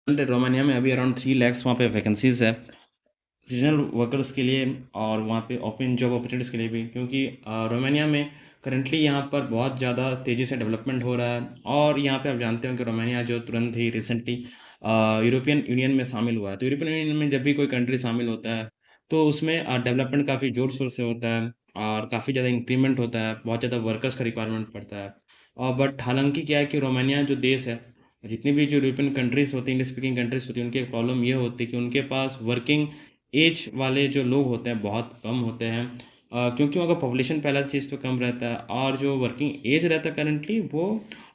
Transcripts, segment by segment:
Romania में अभी around 3 lakhs वहाँ पे वैकेंसीज़ है, सीज़नल वर्कर्स के लिए और वहाँ पे ओपन जॉब अपॉर्चुनिटीज़ के लिए भी, क्योंकि रोमानिया में करंटली यहाँ पर बहुत ज़्यादा तेज़ी से डेवलपमेंट हो रहा है। और यहाँ पे आप जानते हो कि रोमानिया जो तुरंत ही रिसेंटली यूरोपियन यूनियन में शामिल हुआ है। तो यूरोपियन यूनियन में जब भी कोई कंट्री शामिल होता है, तो उसमें डेवलपमेंट काफ़ी ज़ोर-शोर से होता है और काफ़ी ज़्यादा इंक्रीमेंट होता है, बहुत ज़्यादा वर्कर्स का रिक्वायरमेंट पड़ता है। बट हालाँकि क्या है कि रोमानिया जो देश है, जितनी भी जो यूरोपियन कंट्रीज़ होती हैं, इंग्लिश स्पीकिंग कंट्रीज़ होती हैं, उनकी एक प्रॉब्लम ये होती है कि उनके पास वर्किंग एज वाले जो लोग होते हैं बहुत कम होते हैं, क्योंकि वहाँ का पॉपुलेशन पहला चीज़ तो कम रहता है और जो वर्किंग एज रहता है करंटली वो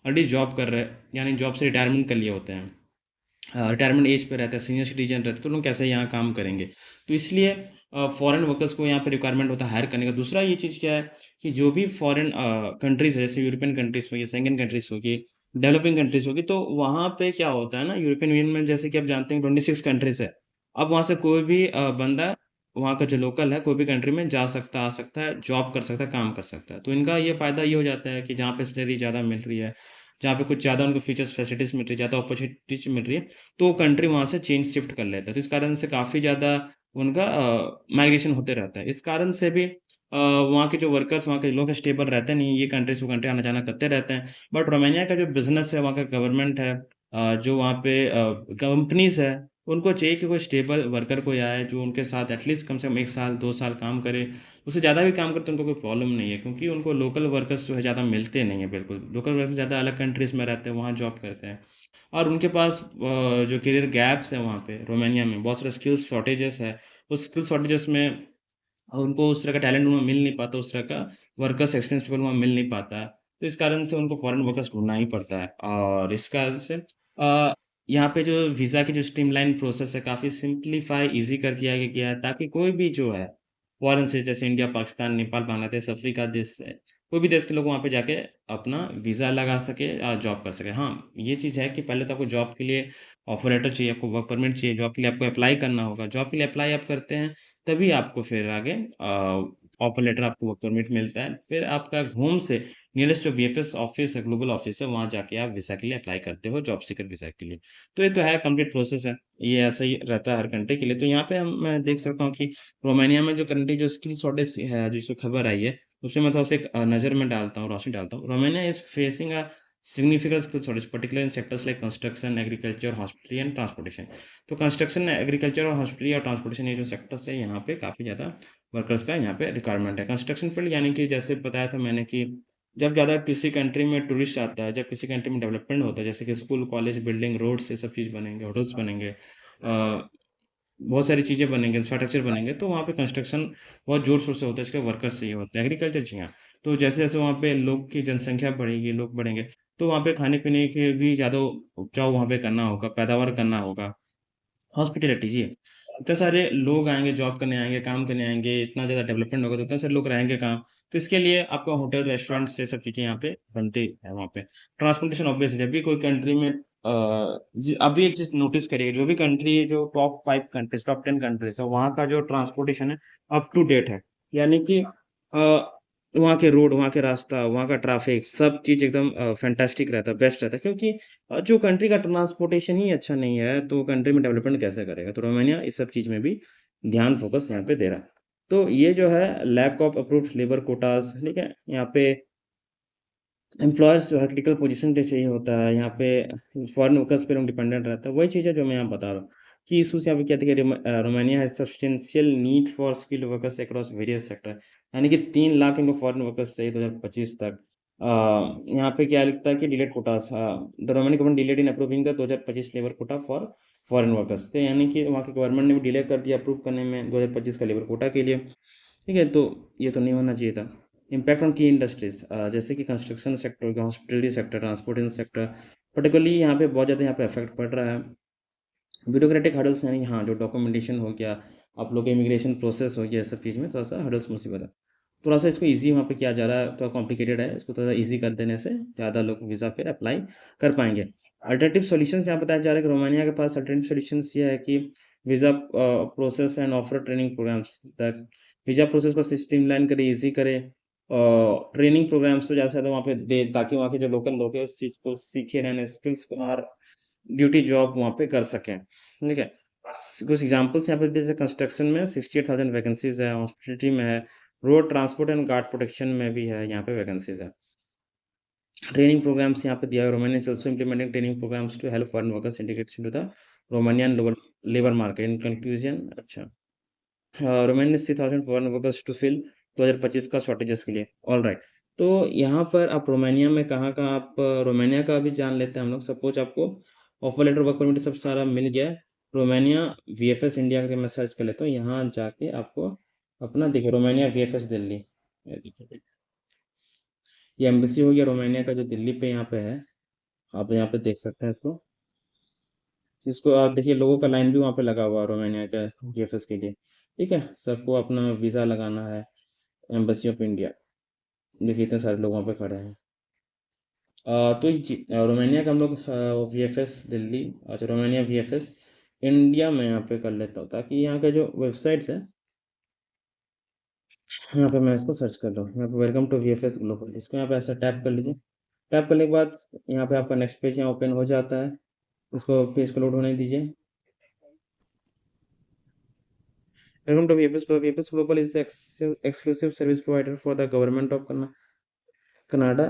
ऑलरेडी जॉब कर रहे हैं, यानी जॉब से रिटायरमेंट कर लिए होते हैं, रिटायरमेंट एज पे रहते हैं, सीनियर सिटीजन रहते हैं, तो लोग कैसे यहाँ काम करेंगे। तो इसलिए फॉरेन वर्कर्स को यहाँ पे रिक्वायरमेंट होता है हायर करने का। दूसरा ये चीज़ क्या है कि जो भी फॉरेन कंट्रीज़ है, जैसे यूरोपियन कंट्रीज़ होगी, शेंगन कंट्रीज़ होगी, डेवलपिंग कंट्रीज़ होगी, तो वहाँ पे क्या होता है ना, यूरोपियन यूनियन में जैसे कि आप जानते हैं 26 कंट्रीज़ है। अब वहाँ से कोई भी बंदा वहाँ का जो लोकल है, कोई भी कंट्री में जा सकता, आ सकता है, जॉब कर सकता है, काम कर सकता है। तो इनका ये फ़ायदा ये हो जाता है कि जहाँ पे सैलरी ज़्यादा मिल रही है, जहाँ पे कुछ ज़्यादा उनको फीचर्स, फैसिलिटीज़ मिल रही है, ज़्यादा अपॉर्च्युनिटीज़ मिल रही है, तो वो कंट्री वहाँ से चेंज शिफ्ट कर लेता है। तो इस कारण से काफ़ी ज़्यादा उनका माइग्रेशन होते रहता है। इस कारण से भी वहाँ के जो वर्कर्स, वहाँ के लोग स्टेबल रहते नहीं हैं, ये कंट्री से वो कंट्री आना-जाना करते रहते हैं। बट रोमानिया का जो बिज़नेस है, वहाँ का गवर्नमेंट है, जो वहाँ पे कंपनीज़ है, उनको चाहिए कि कोई स्टेबल वर्कर कोई आए, जो उनके साथ एटलीस्ट कम से कम 1 साल, 2 साल काम करे। उससे ज़्यादा भी काम करे तो उनको कोई प्रॉब्लम नहीं है, क्योंकि उनको लोकल वर्कर्स जो है ज़्यादा मिलते नहीं हैं बिल्कुल। लोकल वर्कर्स ज़्यादा अलग कंट्रीज़ में रहते हैं, वहाँ जॉब करते हैं। और उनके पास जो करियर गैप्स हैं वहाँ पे रोमानिया में, बहुत सारे स्किल्स शॉर्टेजेस है। उस स्किल शॉर्टेजेस में उनको उस तरह का टैलेंट वहाँ मिल नहीं पाता, उस तरह का वर्कर्स एक्सपीरियंस पीपल वहाँ मिल नहीं पाता है। तो इस कारण से उनको फॉरेन वर्कर्स ढूँढना ही पड़ता है और इस कारण से यहाँ पे जो वीज़ा की जो स्ट्रीमलाइन प्रोसेस है, काफ़ी सिम्प्लीफाई, ईज़ी कर दिया गया है, ताकि कोई भी जो है फॉरेन से, जैसे इंडिया, पाकिस्तान, नेपाल, बांग्लादेश, अफ्रीका देश से, कोई भी देश के लोग वहाँ पे जाके अपना वीज़ा लगा सके, जॉब कर सके। हाँ, ये चीज़ है कि पहले तो आपको जॉब के लिए ऑफर लेटर चाहिए, आपको वर्क परमिट चाहिए, जॉब के लिए आपको अप्लाई करना होगा। जॉब के लिए अप्लाई आप करते हैं, तभी आपको फिर आगे ऑफर लेटर, आपको वर्क परमिट मिलता है। फिर आपका होम से नियरेस्ट जो बीएफएस ऑफिस है, ग्लोबल ऑफिस है, वहाँ जाके आप वीज़ा के लिए अप्लाई करते हो, जॉब सीकर वीज़ा के लिए। तो ये तो है, कंप्लीट प्रोसेस है। ये ऐसा ही रहता है हर कंट्री के लिए। तो यहाँ पे मैं देख सकता हूँ कि रोमानिया में जो करंटली जो स्किल शॉर्टेज है, जिसको खबर आई है, उसमें मैं थोड़ा-सा एक नज़र में डालता हूँ, रोशनी डालता हूँ। Romania is facing a significant skill shortage, particularly in sectors like construction, agriculture, hospitality and transportation। तो कंस्ट्रक्शन, एग्रीकल्चर और हॉस्पिटली और ट्रांसपोर्टेशन, ये जो सेक्टर्स है, यहाँ पे काफ़ी ज़्यादा वर्कर्स का यहाँ पे रिक्वायरमेंट है। कंस्ट्रक्शन फील्ड यानी कि जैसे बताया था मैंने कि जब ज़्यादा किसी कंट्री में टूरिस्ट आता है, जब किसी कंट्री में डेवलपमेंट होता है, जैसे कि स्कूल, कॉलेज, बिल्डिंग, रोड्स, ये सब चीज़ बनेंगे, होटल्स बनेंगे, बहुत सारी चीज़ें बनेंगे, इंफ्रास्ट्रक्चर बनेंगे, तो वहाँ पे कंस्ट्रक्शन बहुत ज़ोर-शोर से होता है, इसके वर्कर्स चाहिए होते हैं। एग्रीकल्चर जी हाँ, तो जैसे-जैसे वहाँ पे लोग की जनसंख्या बढ़ेगी, लोग बढ़ेंगे, तो वहाँ पे खाने-पीने के भी ज़्यादा उपजाऊ वहाँ पे करना होगा, पैदावार करना होगा। हॉस्पिटैलिटी जी। इतने सारे लोग आएँगे, जॉब करने आएँगे, काम करने आएँगे, इतना ज़्यादा डेवलपमेंट होगा, तो इतने सारे लोग रहेंगे कहाँ? तो इसके लिए आपका होटल, रेस्टोरेंट्स, ये सब चीज़ें यहाँ पे बनती है वहाँ पे। ट्रांसपोर्टेशन ऑब्वियसली, जब भी कोई कंट्री में अभी एक चीज़ नोटिस करिए, जो भी कंट्री, जो टॉप 5 कंट्रीज़, टॉप 10 कंट्रीज़ है, वहाँ का जो ट्रांसपोर्टेशन है, अप टू डेट है। यानी कि वहाँ के रोड, वहाँ के रास्ता, वहाँ का ट्रैफिक, सब चीज़ एकदम फैंटास्टिक रहता है, बेस्ट रहता है, क्योंकि जो कंट्री का ट्रांसपोर्टेशन ही अच्छा नहीं है, तो कंट्री में डेवलपमेंट कैसे करेगा? तो रोमानिया इस सब चीज़ में भी ध्यान फ़ोकस यहाँ पे दे रहा है। तो ये जो है लैक ऑफ अप्रूव्ड लेबर कोटाज़, ठीक है? यहाँ पे एम्प्लॉयर्स जो है क्रिटिकल पोज़ीशन पे चाहिए होता है, यहाँ पे फॉरेन वर्कर्स पे लोग डिपेंडेंट रहता है, वही चीज़ है जो मैं यहाँ बता रहा हूँ, कि इश्यूज़ यहाँ पे क्या थे कि Romania has substantial need for skilled workers across various sector, यानी कि 3 लाख इनको फॉरेन वर्कर्स चाहिए 2025 तक। यहाँ पे क्या लिखता है कि delayed quotas, the Romanian government delayed in approving the 2025 labour Kota for foreign workers, तो यानी कि वहाँ की गवर्नमेंट ने भी डिले कर दिया अप्रूव करने में 2025 का लेबर कोटा के लिए। ठीक है, तो ये तो नहीं होना चाहिए था। इम्पैक्ट ऑन की इंडस्ट्रीज, जैसे कि construction sector, hospitality sector, transportation sector, particularly यहाँ पे बहुत ज़्यादा यहाँ पे इफेक्ट पड़ रहा है। ब्यूरोक्रेटिक हर्डल्स, यानी हाँ, जो डॉक्यूमेंटेशन हो गया, आप लोग इमिग्रेशन प्रोसेस हो गया, ये सब चीज़ में थोड़ा सा हर्डल्स मुसीबत है। थोड़ा सा इसको ईज़ी वहाँ पे किया जा रहा है, थोड़ा कॉम्प्लिकेटेड है, इसको थोड़ा ईज़ी कर देने से ज़्यादा लोग वीज़ा फिर अप्लाई कर पाएँगे। अल्टरनेटिव सॉल्यूशंस यहाँ बताया जा रहा है कि रोमानिया के पास अल्टरनेटिव सॉल्यूशंस ये है कि visa process and offer training programmes, तक वीज़ा प्रोसेस को स्ट्रीमलाइन करे, ईज़ी करे, ट्रेनिंग प्रोग्राम्स तो ज़्यादा से ज़्यादा वहाँ पे दे, ताकि वहाँ के जो लोकल लोग हैं उस चीज़ को सीखे, नए-नए स्किल्स को और ड्यूटी जॉब वहाँ पे कर सकें, ठीक है। कुछ एग्जांपल्स यहाँ पे जैसे कंस्ट्रक्शन में 68,000 वैकेंसीज है, हॉस्पिटलिटी में है, road transport and guard protection में भी है, यहाँ पे वैकेंसीज है। ट्रेनिंग प्रोग्राम्स यहाँ पे दिया है, Romania is also implementing training programs to help foreign workers integrate into the Romanian labour market. In conclusion, अच्छा, Romania 60,000 foreign workers to fill 2025 का शॉर्टेजेस के लिए। ऑल राइट, तो यहाँ पर आप रोमानिया में कहाँ आप रोमानिया का भी जान लेते हैं हम लोग। सपोज आपको ऑफर लेटर, वर्क परमिट सब सारा मिल गया है। रोमानिया वीएफएस इंडिया के मैं सर्च कर लेता हूँ, यहाँ जाके आपको अपना देखिए रोमानिया वीएफएस दिल्ली, ये देखिए ये एम्बेसी हो गया रोमानिया का जो दिल्ली पे यहाँ पे है। आप यहाँ पे देख सकते हैं इसको, इसको आप देखिए, लोगों का लाइन भी वहाँ पे लगा हुआ है रोमानिया के वीएफएस के लिए, ठीक है। सबको अपना वीज़ा लगाना है, एम्बेसी ऑफ इंडिया, देखिए इतने सारे लोग वहाँ पे खड़े हैं। तो रोमानिया का हम लोग वीएफएस दिल्ली, अच्छा रोमानिया वीएफएस इंडिया में यहाँ पे कर लेता हूँ, ताकि यहाँ का जो वेबसाइट्स है यहाँ पे मैं इसको सर्च कर रहा हूँ। यहाँ पे वेलकम टू वीएफएस ग्लोबल, इसको यहाँ पे ऐसा टैप कर लीजिए। टैप करने के बाद यहाँ पे आपका नेक्स्ट पेज यहाँ ओपन हो जाता है, इसको पेज को लोड होने दीजिए। Welcome to VFS, VFS global is the exclusive service provider for the government of Canada,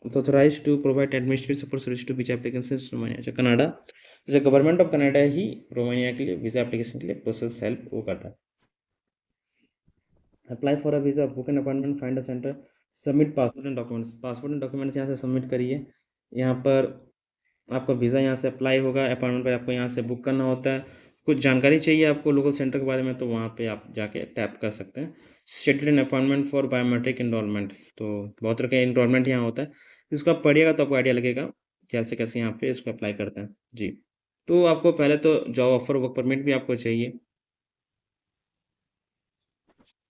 authorized to provide administrative support service to visa applications Romania. अच्छा कनाडा, अच्छा government of Canada he Romania के लिए visa application के लिए process help वो करता है। Apply for a visa, book an appointment, find a centre, submit passport and documents. Passport and documents यहाँ से सबमिट करिए। यहाँ पर आपका वीज़ा यहाँ से अप्लाई होगा, अपॉइंटमेंट पर आपको यहाँ से बुक करना होता है। कुछ जानकारी चाहिए आपको लोकल सेंटर के बारे में, तो वहाँ पे आप जाके टैप कर सकते हैं। Schedule an appointment for biometric enrolment, तो बहुत तरह का इनरोलमेंट यहाँ होता है, इसको आप पढ़िएगा तो आपको आइडिया लगेगा कैसे कैसे यहाँ पे इसको अप्लाई करते हैं जी। तो आपको पहले तो जॉब ऑफर, वर्क परमिट भी आपको चाहिए।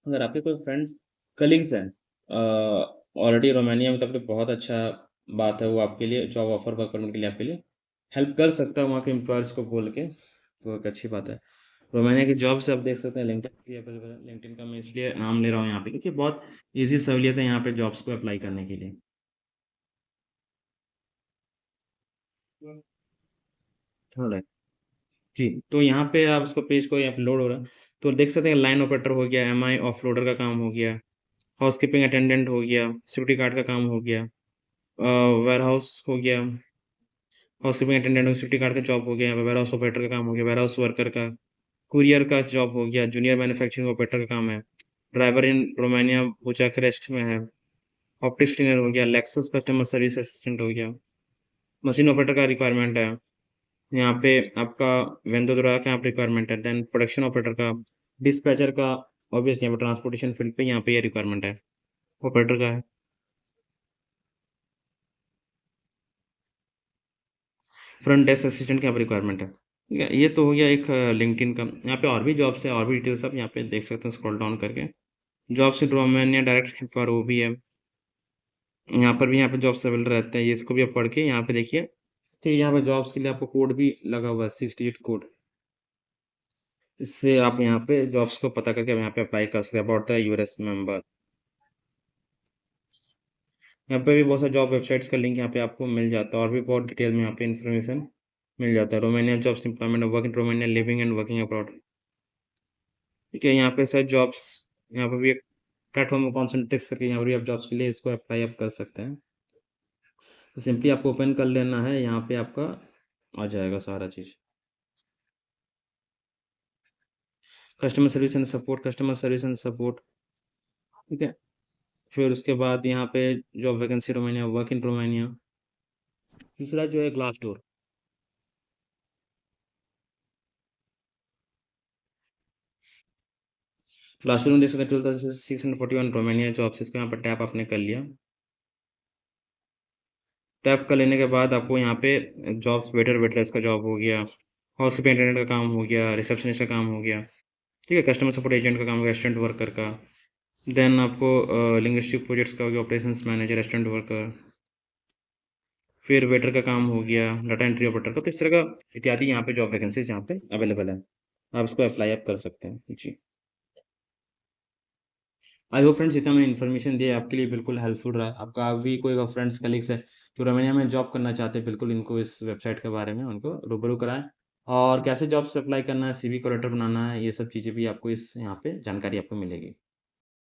अगर आपके कोई फ्रेंड्स कलीग्स हैं ऑलरेडी रोमानिया में, तो आपके बहुत अच्छा बात है, वो आपके लिए जॉब ऑफर, वर्क परमिट के लिए आपके लिए हेल्प कर सकता है वहाँ के एम्प्लॉयर्स को बोल के, तो एक अच्छी बात है। रोमानिया की जॉब से आप देख सकते हैं लिंक्डइन भी अवेलेबल है। लिंक्डइन का मैं इसलिए नाम ले रहा हूँ यहाँ पे क्योंकि बहुत ईजी सहूलियत है यहाँ पे जॉब्स को अप्लाई करने के लिए। थोड़ा जी, तो यहाँ पे आप उसको पेज को यहाँ पे लोड हो रहा है, तो देख सकते हैं लाइन ऑपरेटर हो गया, एमआई ऑफलोडर का काम हो गया, हाउसकीपिंग अटेंडेंट हो गया, सिक्योरिटी गार्ड का काम हो गया, वेयर हाउस हो गया, हाउसकीपिंग अटेंडेंट और सिक्योरिटी गार्ड का जॉब हो गया, यहाँ पे वेयर हाउस ऑपरेटर का काम हो गया, वेयर हाउस वर्कर का, कुरियर का जॉब हो गया, जूनियर मैन्युफैक्चरिंग ऑपरेटर का काम है, ड्राइवर इन रोमानिया बुचारेस्ट में है, ऑप्टिक्स क्लीनर हो गया, लेक्सस कस्टमर सर्विस असिस्टेंट हो गया, मशीन ऑपरेटर का रिक्वायरमेंट है, यहाँ पे आपका वेंडोदरा का यहाँ रिक्वायरमेंट है, देन प्रोडक्शन ऑपरेटर का, डिस्पैचर का, ऑब्वियसली यहाँ पे ट्रांसपोर्टेशन फील्ड पे यहाँ पे ये रिक्वायरमेंट है, ऑपरेटर का है। फ्रंट डेस्क असिस्टेंट की यहाँ पे रिक्वायरमेंट है, ठीक है। ये तो हो गया एक लिंक्डइन का। यहाँ पे और भी जॉब्स है, और भी डिटेल्स आप यहाँ पे देख सकते हैं स्क्रॉल डाउन करके। जॉब्स इन रोमानिया डायरेक्ट पर वो भी है, यहाँ पर भी यहाँ पे जॉब्स अवेलेबल रहते हैं, ये इसको भी आप पढ़ के यहाँ पे देखिए। ठीक है, यहाँ पे जॉब्स के लिए आपको कोड भी लगा हुआ है, 68 कोड, इससे आप यहाँ पे जॉब्स को पता करके यहाँ पे अप्लाई कर सकते हैं। अबाउट द यूएस मेंबर, यहाँ पे भी बहुत सारे जॉब वेबसाइट्स का लिंक यहाँ पे आपको मिल जाता है, और भी बहुत डिटेल में यहाँ पे इन्फॉर्मेशन मिल जाता है। Romania jobs employment, work in Romania, living and working abroad, ठीक है। यहाँ पे सर जॉब्स, यहाँ पे भी एक प्लेटफॉर्म में कॉन्सेंट्रेट करके यहाँ पर भी आप जॉब्स के लिए इसको अप्लाई आप कर सकते हैं। तो सिंपली आपको ओपन कर लेना है, यहाँ पे आपका आ जाएगा सारा चीज़। Customer service and support, customer service and support, ठीक है। फिर उसके बाद यहाँ पे job vacancy Romania, work in Romania. तीसरा जो है ग्लास डोर, ग्लास डोर में देख सकते हैं 12,641 रोमानिया जॉब्स, इसको यहाँ पर टैप आपने कर लिया। टैप कर लेने के बाद आपको यहाँ पे जॉब्स, वेटर वेटरेस का जॉब हो गया, हाउस कीपिंग अटेंडेंट का काम हो गया, रिसेप्शनिस्ट का काम हो गया, ठीक है। कस्टमर सपोर्ट एजेंट का काम हो गया, रेस्टोरेंट वर्कर का, देन आपको लिंग्विस्टिक प्रोजेक्ट्स का हो गया, ऑपरेशंस मैनेजर, रेस्टोरेंट वर्कर, फिर वेटर का काम हो गया, डाटा एंट्री ऑपरेटर का, तो इस तरह का इत्यादि यहाँ पे जॉब वैकेंसीज यहाँ पे अवेलेबल है, आप इसको अप्लाई आप कर सकते हैं जी। आई होप फ्रेंड्स जितना मैंने इन्फॉर्मेशन दिया आपके लिए बिल्कुल हेल्पफुल रहा। आपका भी कोई फ्रेंड्स कलीग्स है जो रोमानिया में जॉब करना चाहते हैं, बिल्कुल इनको इस वेबसाइट के बारे में उनको रूबरू कराएँ और कैसे जॉब्स अप्लाई करना है, सीवी को लेटर बनाना है, ये सब चीज़ें भी आपको इस यहाँ पे जानकारी आपको मिलेगी।